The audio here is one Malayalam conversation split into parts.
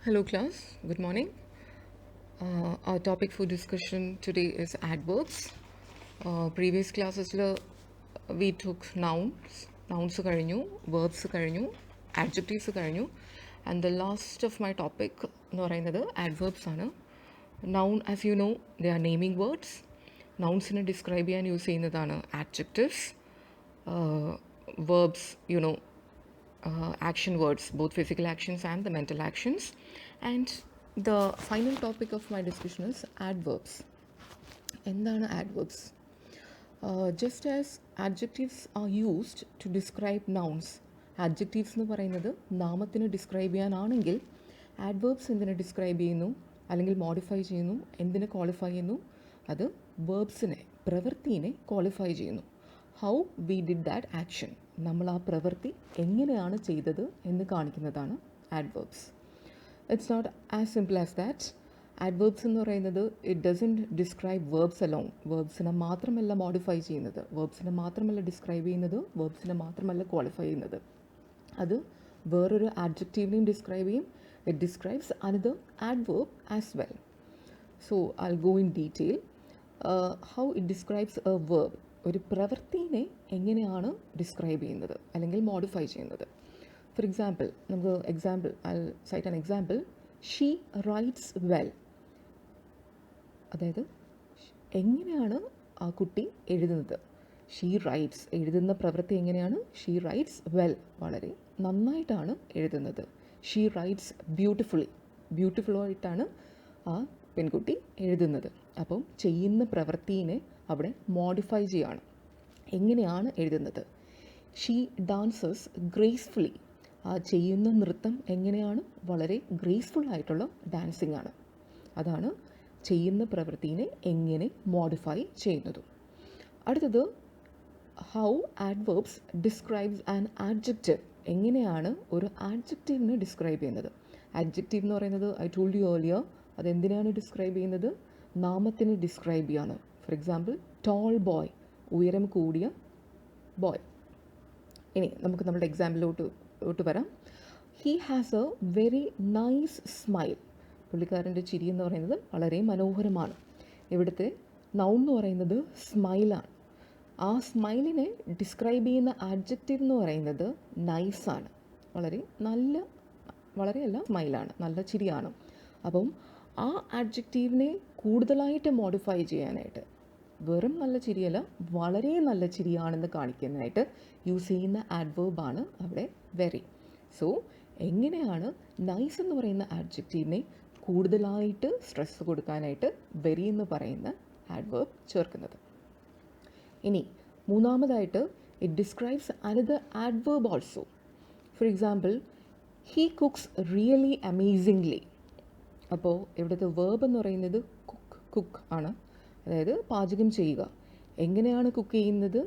Hello, class. Good morning. Our topic for discussion today is adverbs. Previous classes we took nouns കഴിഞ്ഞു, verbs കഴിഞ്ഞു, adjectives കഴിഞ്ഞു, and the last of my topic എന്ന് പറയുന്നത് adverbs ആണ്. Noun, as you know, they are naming words. Nounsനെ describe ചെയ്യാൻ യൂസ് ചെയ്യുന്നതാണ് adjectives. Verbs, action words, both physical actions and the mental actions. And the final topic of my discussion is adverbs. എന്താണ് adverbs? Just as adjectives are used to describe nouns, adjectives എന്ന് പറയുന്നത് നാമത്തിന് ഡിസ്ക്രൈബ് ചെയ്യാനാണെങ്കിൽ adverbs എന്തിനെ ഡിസ്ക്രൈബ് ചെയ്യുന്നു അല്ലെങ്കിൽ മോഡിഫൈ ചെയ്യുന്നു, എന്തിനെ ക്വാളിഫൈ ചെയ്യുന്നു? അത് വേർബ്സിനെ, പ്രവൃത്തിനെ ക്വാളിഫൈ ചെയ്യുന്നു. How we did that action, നമ്മൾ ആ പ്രവൃത്തി എങ്ങനെയാണ് ചെയ്തത് എന്ന് കാണിക്കുന്നതാണ് adverbs. It's not as simple as that. Adverbs എന്ന് പറയുന്നത് it doesn't describe verbs alone. വേർബ്സിനെ മാത്രമല്ല മോഡിഫൈ ചെയ്യുന്നത്, വേർബ്സിനെ മാത്രമല്ല ഡിസ്ക്രൈബ് ചെയ്യുന്നത്, വേർബ്സിനെ മാത്രമല്ല ക്വാളിഫൈ ചെയ്യുന്നത്. അത് വേറൊരു ആഡ്ജക്റ്റീവിനെയും ഡിസ്ക്രൈബ് ചെയ്യും. It describes another adverb as well. So I go in detail how it describes a verb. ഒരു പ്രവൃത്തിനെ എങ്ങനെയാണ് ഡിസ്ക്രൈബ് ചെയ്യുന്നത് അല്ലെങ്കിൽ മോഡിഫൈ ചെയ്യുന്നത്. ഫോർ എക്സാമ്പിൾ, നമുക്ക് I cite an example. She writes well. അതായത് എങ്ങനെയാണ് ആ കുട്ടി എഴുതുന്നത്? ഷീ റൈറ്റ്സ്, എഴുതുന്ന പ്രവൃത്തി എങ്ങനെയാണ്? ഷീ റൈറ്റ്സ് വെൽ, വളരെ നന്നായിട്ടാണ് എഴുതുന്നത്. ഷീ റൈറ്റ്സ് ബ്യൂട്ടിഫുള്ളി, ബ്യൂട്ടിഫുള്ളായിട്ടാണ് ആ പെൺകുട്ടി എഴുതുന്നത്. അപ്പം ചെയ്യുന്ന പ്രവൃത്തിനെ അവിടെ മോഡിഫൈ ചെയ്യാണ്. എങ്ങനെയാണ് എഴുതുന്നത്? She dances gracefully. ആ ചെയ്യുന്ന നൃത്തം എങ്ങനെയാണ്? വളരെ ഗ്രേസ്ഫുൾ ആയിട്ടുള്ള ഡാൻസിങ് ആണ്. അതാണ് ചെയ്യുന്ന പ്രവൃത്തിനെ എങ്ങനെ മോഡിഫൈ ചെയ്യുന്നതും. അടുത്തത് how adverbs describes an adjective. എങ്ങനെയാണ് ഒരു ആഡ്ജക്റ്റീവിനെ ഡിസ്ക്രൈബ് ചെയ്യുന്നത്? ആഡ്ജക്റ്റീവ് എന്ന് പറയുന്നത് ഐ ടോൾഡ് യു ഏർലിയർ, അതെന്തിനാണ് ഡിസ്ക്രൈബ് ചെയ്യുന്നത്? നാമത്തിന് ഡിസ്ക്രൈബ് ചെയ്യാണ്. ഫോർ എക്സാമ്പിൾ, ടോൾ ബോയ്, ഉയരം കൂടിയ ബോയ്. ഇനി നമുക്ക് നമ്മുടെ എക്സാമ്പിളിലോട്ട് വരാം. He has A very nice smile. പുള്ളിക്കാരൻ്റെ ചിരി എന്ന് പറയുന്നത് വളരെ മനോഹരമാണ്. ഇവിടുത്തെ നൗൺ എന്ന് പറയുന്നത് സ്മൈലാണ്. ആ സ്മൈലിനെ ഡിസ്ക്രൈബ് ചെയ്യുന്ന ആഡ്ജക്റ്റീവ് എന്ന് പറയുന്നത് നൈസാണ്. വളരെയല്ല സ്മൈലാണ്, നല്ല ചിരിയാണ്. അപ്പം ആ ആഡ്ജക്റ്റീവിനെ കൂടുതലായിട്ട് മോഡിഫൈ ചെയ്യാനായിട്ട്, വെറും നല്ല ചിരിയല്ല, വളരെ നല്ല ചിരിയാണെന്ന് കാണിക്കാനായിട്ട് യൂസ് ചെയ്യുന്ന ആഡ്വേർബാണ് അവിടെ വെരി. സോ എങ്ങനെയാണ് നൈസ് എന്ന് പറയുന്ന ആഡ്ജക്റ്റീവിനെ കൂടുതലായിട്ട് സ്ട്രെസ് കൊടുക്കാനായിട്ട് വെരി എന്ന് പറയുന്ന ആഡ്വേർബ് ചേർക്കുന്നത്? ഇനി മൂന്നാമതായിട്ട് it describes another adverb also. For example, he cooks really amazingly. അപ്പോൾ ഇവിടുത്തെ വേർബ് എന്ന് പറയുന്നത് കുക്ക് ആണ്, അതായത് പാചകം ചെയ്യുക. എങ്ങനെയാണ് കുക്ക് ചെയ്യുന്നത്?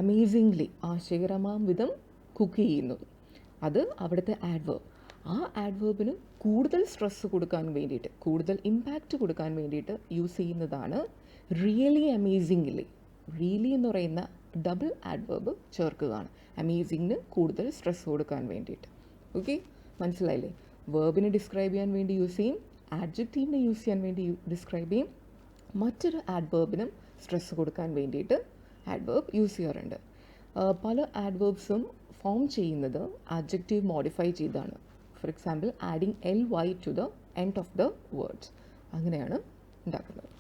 അമേസിംഗ്ലി, ആശ്ചര്യകരമാം വിധം കുക്ക് ചെയ്യുന്നത്. അത് അവിടുത്തെ ആഡ്വേർബ്. ആ ആഡ്വേർബിന് കൂടുതൽ സ്ട്രെസ് കൊടുക്കാൻ വേണ്ടിയിട്ട്, കൂടുതൽ ഇമ്പാക്റ്റ് കൊടുക്കാൻ വേണ്ടിയിട്ട് യൂസ് ചെയ്യുന്നതാണ് റിയലി അമേസിംഗ്ലി. റിയലി എന്ന് പറയുന്ന ഡബിൾ ആഡ്വേർബ് ചേർക്കുകയാണ് അമേസിംഗിന് കൂടുതൽ സ്ട്രെസ് കൊടുക്കാൻ വേണ്ടിയിട്ട്. ഓക്കെ, മനസ്സിലായില്ലേ? വേർബിനെ ഡിസ്ക്രൈബ് ചെയ്യാൻ വേണ്ടി യൂസ് ചെയ്യും, ആഡ്ജക്റ്റീവിനെ യൂസ് ചെയ്യാൻ വേണ്ടി ഡിസ്ക്രൈബ് ചെയ്യും, മറ്റൊരു ആഡ്വേർബിനും സ്ട്രെസ് കൊടുക്കാൻ വേണ്ടിയിട്ട് ആഡ്വേർബ് യൂസ് ചെയ്യാറുണ്ട്. പല ആഡ്വേർബ്സും ഫോം ചെയ്യുന്നത് ആഡ്ജക്റ്റീവ് മോഡിഫൈ ചെയ്താണ്. For example, adding ly to the end of the words, അങ്ങനെയാണ് ഉണ്ടാക്കുന്നത്.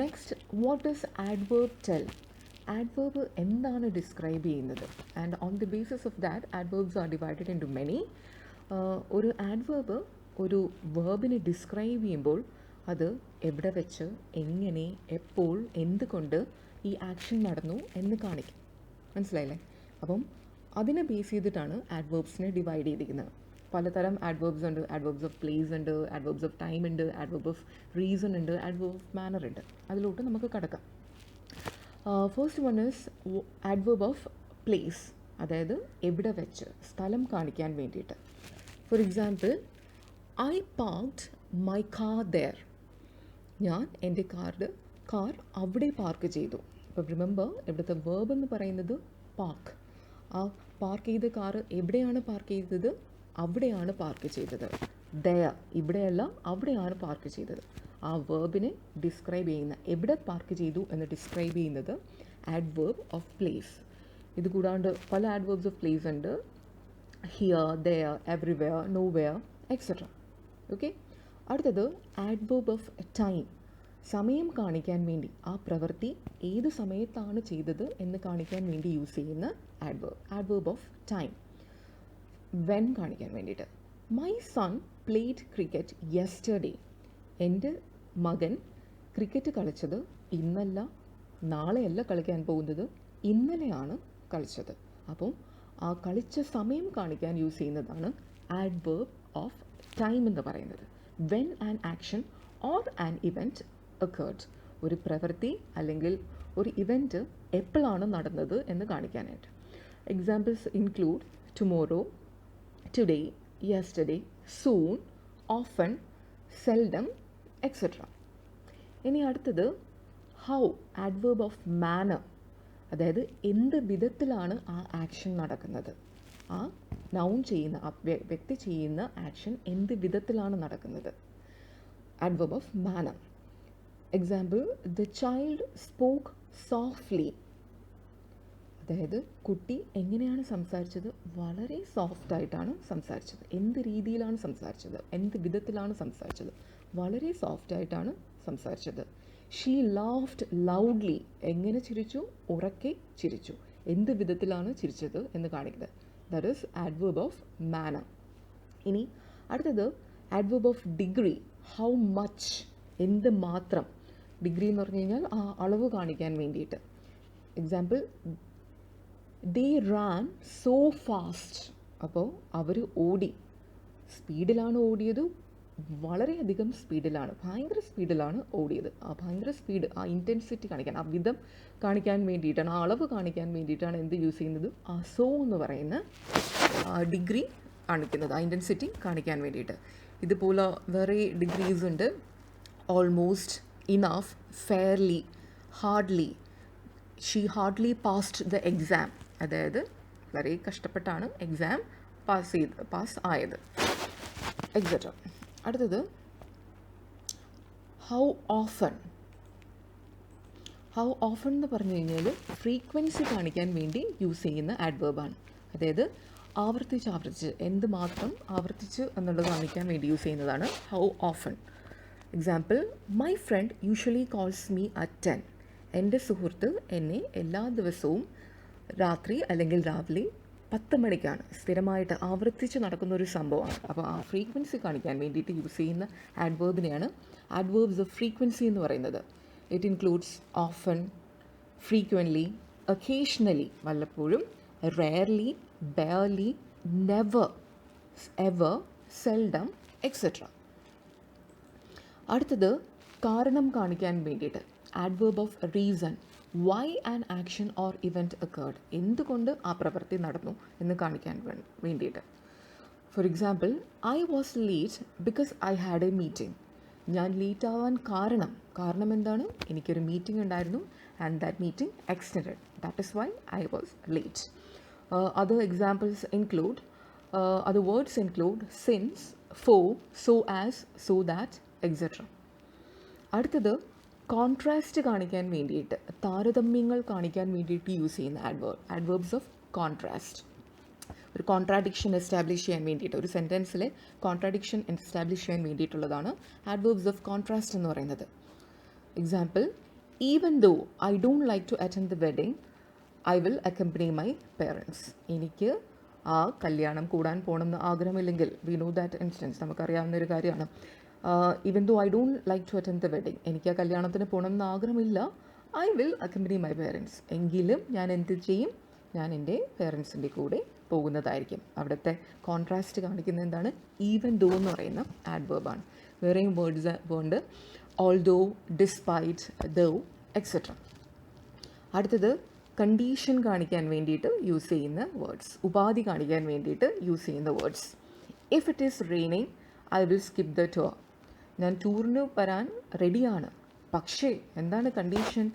Next, what is adverb tell? Adverb എന്താണ് ഡിസ്ക്രൈബ് ചെയ്യുന്നത്? And on the basis of that adverbs are divided into many. ഒരു ആഡ്വേർബ് ഒരു വേർബിനെ ഡിസ്ക്രൈബ് ചെയ്യുമ്പോൾ അത് എവിടെ വെച്ച്, എങ്ങനെ, എപ്പോൾ, എന്തുകൊണ്ട് ഈ ആക്ഷൻ നടന്നു എന്ന് കാണിക്കും. മനസ്സിലായില്ലേ? അപ്പം അതിനെ ബേസ് ചെയ്തിട്ടാണ് ആഡ്വേർബ്സിനെ ഡിവൈഡ് ചെയ്തിരിക്കുന്നത്. പലതരം ആഡ്വേർബ്സ് ഉണ്ട്. ആഡ്വേർബ്സ് ഓഫ് പ്ലേസ് ഉണ്ട്, ആഡ്വേർബ്സ് ഓഫ് ടൈം ഉണ്ട്, ആഡ്വേർബ് ഓഫ് റീസൺ ഉണ്ട്, ആഡ്വേർബ് ഓഫ് മാനർ ഉണ്ട്. അതിലോട്ട് നമുക്ക് കടക്കാം. First one is adverb of place, അതായത് എവിടെ വെച്ച്, സ്ഥലം കാണിക്കാൻ വേണ്ടിയിട്ട്. For example, I parked my car there. ഞാൻ എൻ്റെ കാർ അവിടെ പാർക്ക് ചെയ്തു. അപ്പോൾ റിമെമ്പർ, ഇവിടുത്തെ വേർബ് എന്ന് പറയുന്നത് പാർക്ക്. ആ പാർക്ക് ചെയ്ത കാറ് എവിടെയാണ് പാർക്ക് ചെയ്തത്? അവിടെയാണ് പാർക്ക് ചെയ്തത്. ദയ ഇവിടെയല്ല അവിടെയാണ് പാർക്ക് ചെയ്തത്. ആ വേർബിനെ ഡിസ്ക്രൈബ് ചെയ്യുന്ന, എവിടെ പാർക്ക് ചെയ്തു എന്ന് ഡിസ്ക്രൈബ് ചെയ്യുന്നത് ആഡ്വേർബ് ഓഫ് പ്ലേസ്. ഇത് കൂടാണ്ട് പല ആഡ്വേർബ്സ് ഓഫ് പ്ലേസ് ഉണ്ട്. Here, there, everywhere, nowhere etcetera. Okay. അടുത്തത് ആഡ്വേർബ് ഓഫ് ടൈം. സമയം കാണിക്കാൻ വേണ്ടി, ആ പ്രവൃത്തി ഏത് സമയത്താണ് ചെയ്തത് എന്ന് കാണിക്കാൻ വേണ്ടി യൂസ് ചെയ്യുന്ന ആഡ്വേർബ് ഓഫ് ടൈം. വെൻ കാണിക്കാൻ വേണ്ടിയിട്ട്. My son played cricket yesterday. എൻ്റെ മകൻ ക്രിക്കറ്റ് കളിച്ചത് ഇന്നല്ല, നാളെയല്ല കളിക്കാൻ പോകുന്നത്, ഇന്നലെയാണ് കളിച്ചത്. അപ്പം ആ കളിച്ച സമയം കാണിക്കാൻ യൂസ് ചെയ്യുന്നതാണ് ആഡ്വേർബ് ഓഫ് ടൈം എന്ന് പറയുന്നത്. When an action or an event occurred. ഒരു പ്രവൃത്തി അല്ലെങ്കിൽ ഒരു ഇവൻറ്റ് എപ്പോഴാണ് നടന്നത് എന്ന് കാണിക്കാനായിട്ട്. Examples include tomorrow, today, yesterday, soon, often, seldom etcetera. ഇനി അടുത്തത് ഹൗ, ആഡ്വേർബ് ഓഫ് മാനർ. അതായത് എന്ത് വിധത്തിലാണ് ആ ആക്ഷൻ നടക്കുന്നത്. ആ നൗൺ ചെയ്യുന്ന, ആ വ്യക്തി ചെയ്യുന്ന ആക്ഷൻ എന്ത് വിധത്തിലാണ് നടക്കുന്നത്. Adverb of manner. Example, the child spoke softly. അതായത് കുട്ടി എങ്ങനെയാണ് സംസാരിച്ചത്? വളരെ സോഫ്റ്റായിട്ടാണ് സംസാരിച്ചത്. എന്ത് രീതിയിലാണ് സംസാരിച്ചത്? എന്ത് വിധത്തിലാണ് സംസാരിച്ചത്? വളരെ സോഫ്റ്റായിട്ടാണ് സംസാരിച്ചത്. She laughed loudly. എങ്ങനെ ചിരിച്ചു? ഉറക്കെ ചിരിച്ചു. എന്ത് വിധത്തിലാണ് ചിരിച്ചത് എന്ന് കാണിക്കുന്നത്. That is adverb of manner. ഇനി അടുത്തത് adverb of degree. How much, എന്ത് മാത്രം. ഡിഗ്രി എന്ന് പറഞ്ഞു കഴിഞ്ഞാൽ ആ അളവ് കാണിക്കാൻ വേണ്ടിയിട്ട്. എക്സാമ്പിൾ, ദേ റാൻ സോ ഫാസ്റ്റ്. അപ്പോൾ അവർ ഓടി, സ്പീഡിലാണ് ഓടിയത്, വളരെയധികം സ്പീഡിലാണ്, ഭയങ്കര സ്പീഡിലാണ് ഓടിയത്. ആ ഭയങ്കര സ്പീഡ്, ആ ഇൻറ്റൻസിറ്റി കാണിക്കാൻ, ആ വിധം കാണിക്കാൻ വേണ്ടിയിട്ടാണ്, ആ അളവ് കാണിക്കാൻ വേണ്ടിയിട്ടാണ് എന്ത് യൂസ് ചെയ്യുന്നത്? ആ സോ എന്ന് പറയുന്ന ഡിഗ്രി കാണിക്കുന്നത്, ആ ഇൻറ്റൻസിറ്റി കാണിക്കാൻ വേണ്ടിയിട്ട്. ഇതുപോലെ വേറെ ഡിഗ്രീസ് ഉണ്ട്. Almost, enough, fairly, hardly. She hardly passed the exam. അതായത് വളരെ കഷ്ടപ്പെട്ടാണ് എക്സാം പാസ് ആയത് എക്സെട്ര. അടുത്തത് ഹൗ ഓഫൺ. ഹൗ ഓഫൺ എന്ന് പറഞ്ഞു കഴിഞ്ഞാൽ ഫ്രീക്വൻസി കാണിക്കാൻ വേണ്ടി യൂസ് ചെയ്യുന്ന ആഡ്വേർബാണ്. അതായത് ആവർത്തിച്ച് എന്ത് മാത്രം ആവർത്തിച്ച് എന്നുള്ളത് കാണിക്കാൻ വേണ്ടി യൂസ് ചെയ്യുന്നതാണ് how often. Example, my friend usually calls me at 10. എൻ്റെ സുഹൃത്ത് എന്നെ എല്ലാ ദിവസവും രാത്രി അല്ലെങ്കിൽ രാവിലെ 10 മണിക്കാണ്. സ്ഥിരമായിട്ട് ആവർത്തിച്ച് നടക്കുന്ന ഒരു സംഭവമാണ്. അപ്പോൾ ആ ഫ്രീക്വൻസി കാണിക്കാൻ വേണ്ടിയിട്ട് യൂസ് ചെയ്യുന്ന ആഡ്വേർബിനെയാണ് ആഡ്വേർബ്സ് ഓഫ് ഫ്രീക്വൻസി എന്ന് പറയുന്നത്. It includes often, frequently, occasionally വല്ലപ്പോഴും, rarely, barely, never, ever, seldom etcetera. അടുത്തത് കാരണം കാണിക്കാൻ വേണ്ടിയിട്ട് adverb of reason. Why an action or event occurred. എന്തുകൊണ്ട് ആ പ്രവൃത്തി നടന്നു എന്ന് കാണിക്കാൻ വേണ്ടിയിട്ട്. For example, I was late because I had a meeting. ഞാൻ ലേറ്റ് ആവാൻ കാരണം എന്താണ്? എനിക്കൊരു മീറ്റിംഗ് ഉണ്ടായിരുന്നു and that meeting extended. That is why I was late. Other examples include, other words include since, for, so as, so that etcetera. അടുത്തത് കോൺട്രാസ്റ്റ് കാണിക്കാൻ വേണ്ടിയിട്ട്, താരതമ്യങ്ങൾ കാണിക്കാൻ വേണ്ടിയിട്ട് യൂസ് ചെയ്യുന്ന ആഡ്വേർബ്സ് ഓഫ് കോൺട്രാസ്റ്റ്. ഒരു കോൺട്രാഡിക്ഷൻ എസ്റ്റാബ്ലിഷ് ചെയ്യാൻ വേണ്ടിയിട്ട്, ഒരു സെൻറ്റൻസിലെ കോൺട്രാഡിക്ഷൻ എസ്റ്റാബ്ലിഷ് ചെയ്യാൻ വേണ്ടിയിട്ടുള്ളതാണ് ആഡ്വേർബ്സ് ഓഫ് കോൺട്രാസ്റ്റ് എന്ന് പറയുന്നത്. Example, even though I don't like to attend the wedding, I will accompany my parents. എനിക്ക് ആ കല്യാണം കൂടാൻ പോകണമെന്ന് ആഗ്രഹമില്ലെങ്കിൽ, വി നോ ദാറ്റ് ഇൻസ്റ്റൻസ്, നമുക്കറിയാവുന്നൊരു കാര്യമാണ്. Even though I don't like to attend the wedding, എനിക്ക് ആ കല്യാണത്തിന് പോകണമെന്ന് ആഗ്രഹമില്ല, I will accompany my parents. എങ്കിലും ഞാൻ എന്ത് ചെയ്യും? ഞാൻ എൻ്റെ പേരൻസിൻ്റെ കൂടെ പോകുന്നതായിരിക്കും. അവിടുത്തെ കോൺട്രാസ്റ്റ് കാണിക്കുന്നത് എന്താണ്? ഈവൻ ദോ എന്ന് പറയുന്ന ആഡ്വേർബാണ്. വേറെയും വേർഡ്സ് ഉണ്ട്, ഓൾദോ, ഡിസ്പൈറ്റ്, ദോ എക്സെട്ര. അടുത്തത് കണ്ടീഷൻ കാണിക്കാൻ വേണ്ടിയിട്ട് യൂസ് ചെയ്യുന്ന വേർഡ്സ്, ഉപാധി കാണിക്കാൻ വേണ്ടിയിട്ട് യൂസ് ചെയ്യുന്ന words. If it is raining I will skip the tour. ഞാൻ ടൂറിന് വരാൻ റെഡിയാണ്, പക്ഷേ എന്താണ് കണ്ടീഷൻ?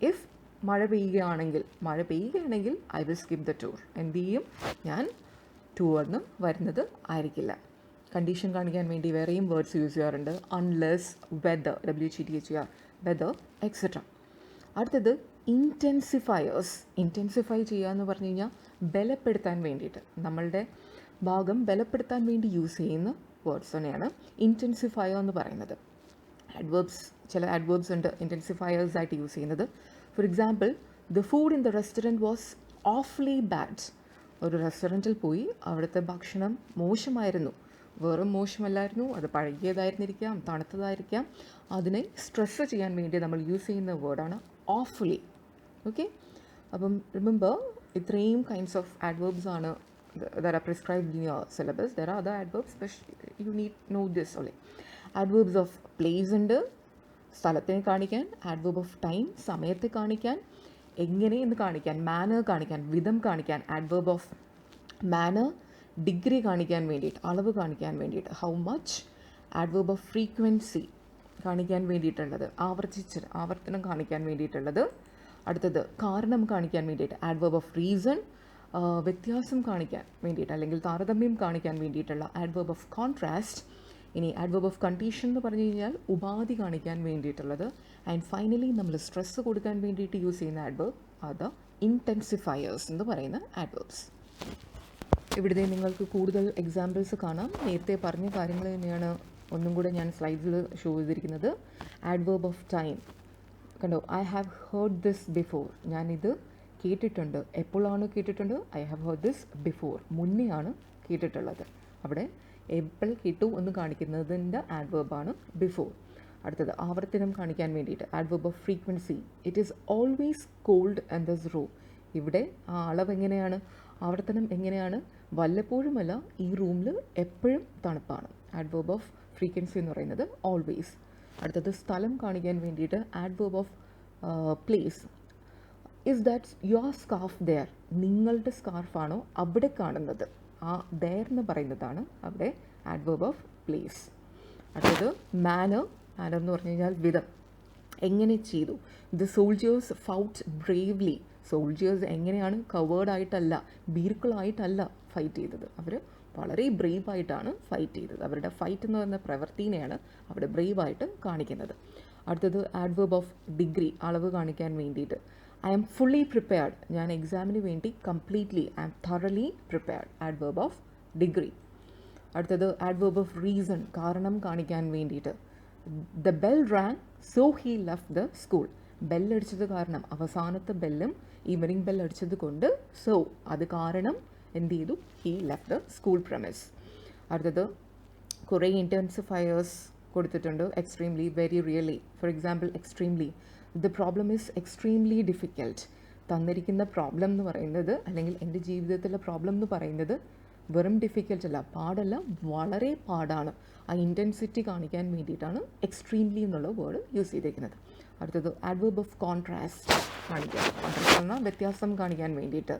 ഇഫ് മഴ പെയ്യുകയാണെങ്കിൽ I will skip the tour. എന്ത് ചെയ്യും? ഞാൻ ടുവേർഡ്നും വരുന്നത് ആയിരിക്കില്ല. കണ്ടീഷൻ കാണിക്കാൻ വേണ്ടി വേറെയും വേർഡ്സ് യൂസ് ചെയ്യാറുണ്ട്. Unless, whether, WTHER, whether, etcetera. അടുത്തത് ഇൻറ്റൻസിഫയേഴ്സ്. ഇൻറ്റൻസിഫൈ ചെയ്യുക എന്ന് പറഞ്ഞു കഴിഞ്ഞാൽ ബലപ്പെടുത്താൻ വേണ്ടിയിട്ട്, നമ്മളുടെ ഭാഗം ബലപ്പെടുത്താൻ വേണ്ടി യൂസ് ചെയ്യുന്ന വേർഡ്സ് തന്നെയാണ് ഇൻറ്റൻസിഫയർ എന്ന് പറയുന്നത്. അഡ്വേർബ്സ്, ചില അഡ്വേർബ്സ് ഉണ്ട് ഇൻറ്റൻസിഫയേഴ്സ് ആയിട്ട് യൂസ് ചെയ്യുന്നത്. For example, the food in the restaurant was ഓഫ്ലി bad. ഒരു റെസ്റ്റോറൻറ്റിൽ പോയി അവിടുത്തെ ഭക്ഷണം മോശമായിരുന്നു. വെറും മോശമല്ലായിരുന്നു, അത് പഴകിയതായിരുന്നിരിക്കാം, തണുത്തതായിരിക്കാം. അതിനെ സ്ട്രെസ് ചെയ്യാൻ വേണ്ടി നമ്മൾ യൂസ് ചെയ്യുന്ന വേർഡാണ് ഓഫ്ലി. ഓക്കെ, അപ്പം റിമെമ്പർ, ഇത്രയും കൈൻഡ്സ് ഓഫ് ആഡ്വേർബ്സ് ആണ് that are prescribed in your syllabus. There are other adverbs, but you need know this only. Adverbs of place ഉണ്ട്, സ്ഥലത്തെ കാണിക്കാൻ. adverb of time, സമയത്തെ കാണിക്കാൻ. എങ്ങനെ എന്ന് കാണിക്കാൻ, manner കാണിക്കാൻ, വിധം കാണിക്കാൻ. adverb of manner, ഡിഗ്രി കാണിക്കാൻ വേണ്ടിയിട്ട്, അളവ് കാണിക്കാൻ വേണ്ടിയിട്ട്. how much. adverb of frequency കാണിക്കാൻ വേണ്ടിയിട്ടുള്ളത്, ആവർത്തനം കാണിക്കാൻ വേണ്ടിയിട്ടുള്ളത്. അടുത്തത് കാരണം കാണിക്കാൻ വേണ്ടിയിട്ട് adverb of reason, വ്യത്യാസം കാണിക്കാൻ വേണ്ടിയിട്ട് അല്ലെങ്കിൽ താരതമ്യം കാണിക്കാൻ വേണ്ടിയിട്ടുള്ള adverb of contrast. ഇനി adverb of condition എന്ന് പറഞ്ഞു കഴിഞ്ഞാൽ ഉപാധി കാണിക്കാൻ വേണ്ടിയിട്ടുള്ളത്. ആൻഡ് ഫൈനലി നമ്മൾ സ്ട്രെസ് കൊടുക്കാൻ വേണ്ടിയിട്ട് യൂസ് ചെയ്യുന്ന adverb അത് ഇൻറ്റൻസിഫയേഴ്സ് എന്ന് പറയുന്ന adverbs. ഇവിടുത്തെ നിങ്ങൾക്ക് കൂടുതൽ എക്സാമ്പിൾസ് കാണാം. നേരത്തെ പറഞ്ഞ കാര്യങ്ങൾ തന്നെയാണ് ഒന്നും കൂടെ ഞാൻ സ്ലൈഡ്സിൽ ഷോ ചെയ്തിരിക്കുന്നത്. adverb of time കണ്ടോ, I have heard this before. ഞാനിത് കേട്ടിട്ടുണ്ട്. എപ്പോഴാണ് കേട്ടിട്ടുണ്ട്? I have heard this before, മുന്നെയാണ് കേട്ടിട്ടുള്ളത്. അവിടെ എപ്പോൾ കേട്ടു എന്ന് കാണിക്കുന്നതിൻ്റെ ആഡ്വേർബാണ് ബിഫോർ. അടുത്തത് ആവർത്തനം കാണിക്കാൻ വേണ്ടിയിട്ട് adverb of frequency. It is always cold in this room. ഇവിടെ ആ അളവ് എങ്ങനെയാണ്, ആവർത്തനം എങ്ങനെയാണ്? വല്ലപ്പോഴുമല്ല, ഈ റൂമിൽ എപ്പോഴും തണുപ്പാണ്. adverb of frequency എന്ന് പറയുന്നത് ഓൾവേസ്. അടുത്തത് സ്ഥലം കാണിക്കാൻ വേണ്ടിയിട്ട് adverb of place. Is that your scarf there? നിങ്ങളുടെ സ്കാർഫാണോ അവിടെ കാണുന്നത്? ആ ദെയർ എന്ന് പറയുന്നതാണ് അവിടെ adverb of place. അടുത്തത് മാനർ. മാനർ എന്ന് പറഞ്ഞു കഴിഞ്ഞാൽ വിധം, എങ്ങനെ ചെയ്തു. The soldiers fought bravely. Soldiers എങ്ങനെയാണ്? കവേർഡായിട്ടല്ല, ഭീരുക്കളായിട്ടല്ല ഫൈറ്റ് ചെയ്തത്. അവർ വളരെ ബ്രേവായിട്ടാണ് ഫൈറ്റ് ചെയ്തത്. അവരുടെ ഫൈറ്റ് എന്ന് പറയുന്ന പ്രവൃത്തിനെയാണ് അവിടെ ബ്രേവായിട്ട് കാണിക്കുന്നത്. അടുത്തത് adverb of ഡിഗ്രി, അളവ് കാണിക്കാൻ വേണ്ടിയിട്ട്. I am fully prepared. ഞാൻ എക്സാമിന് വേണ്ടി completely, I am thoroughly prepared. adverb of degree. അടുത്തത് adverb of reason, കാരണം കാണിക്കാൻ വേണ്ടിയിട്ട്. The bell rang so he left the school. ബെല്ലടിച്ചത് കാരണം, അവസാനത്തെ ബെല്ലും ഈവനിങ് ബെൽ അടിച്ചത് കൊണ്ട്, സോ അത് കാരണം എന്ത് ചെയ്തു? He left the school promise. അടുത്തത് കുറേ ഇൻറ്റൻസിഫയേഴ്സ് കൊടുത്തിട്ടുണ്ട്. Extremely, very really. For example, extremely, the problem is extremely difficult. തന്നിരിക്കുന്ന പ്രോബ്ലം എന്ന് പറയുന്നത്, അല്ലെങ്കിൽ എൻ്റെ ജീവിതത്തിലെ പ്രോബ്ലം എന്ന് പറയുന്നത് വെറും ഡിഫിക്കൽട്ട് അല്ല, പാടല്ല, വളരെ പാടാണ്. ആ ഇൻറ്റൻസിറ്റി കാണിക്കാൻ വേണ്ടിയിട്ടാണ് എക്സ്ട്രീംലി എന്നുള്ള വേർഡ് യൂസ് ചെയ്തിരിക്കുന്നത്. അടുത്തത് adverb of contrast കാണിക്കാൻ. കോൺട്രാസ്റ്റ് എന്നാൽ വ്യത്യാസം കാണിക്കാൻ വേണ്ടിയിട്ട്.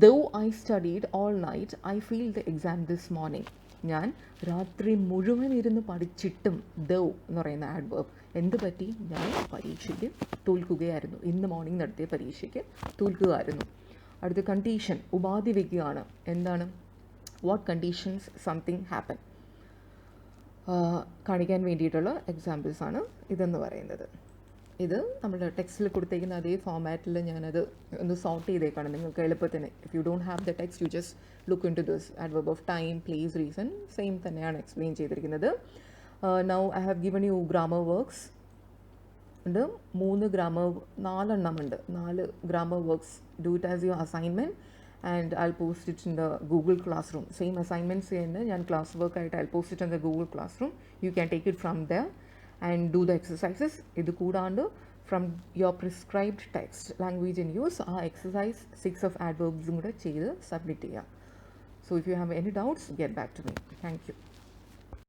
though I studied all night, I failed the exam this morning. ഞാൻ രാത്രി മുഴുവൻ ഇരുന്ന് പഠിച്ചിട്ടും, though എന്ന് പറയുന്ന adverb, എന്ത് പറ്റി? ഞാൻ പരീക്ഷയ്ക്ക് തോൽക്കുകയായിരുന്നു. ഇന്ന് മോർണിംഗ് നടത്തിയ പരീക്ഷയ്ക്ക് തോൽക്കുകയായിരുന്നു. അടുത്ത കണ്ടീഷൻ, ഉപാധി വയ്ക്കുകയാണ്. എന്താണ്? വാട്ട് കണ്ടീഷൻസ് സംതിങ് ഹാപ്പൻ കാണിക്കാൻ വേണ്ടിയിട്ടുള്ള എക്സാമ്പിൾസാണ് ഇതെന്ന് പറയുന്നത്. ഇത് നമ്മുടെ ടെക്സ്റ്റിൽ കൊടുത്തേക്കുന്ന അതേ ഫോമാറ്റിൽ ഞാനത് ഒന്ന് സോർട്ട് ചെയ്തേക്കാണ് നിങ്ങൾക്ക് എളുപ്പത്തിന്. If you don't have the text, you just look into this. adverb of time, place, reason, same തന്നെയാണ് എക്സ്പ്ലെയിൻ ചെയ്തിരിക്കുന്നത്. Now I have given you grammar works ഉണ്ട്. 4 grammar works. Do it as your assignment and I'll post it in the Google Classroom. Same assignments ചെയ്യുന്ന ഞാൻ ക്ലാസ് വർക്ക് ആയിട്ട് I'll post it in the Google Classroom. You can take it from there and do the exercises. ഇത് കൂടാണ്ട് from your prescribed text, language in use, ആ exercise 6 of adverbs കൂടെ ചെയ്ത് സബ്മിറ്റ് ചെയ്യാം. So if you have any doubts, get back to me. Thank you.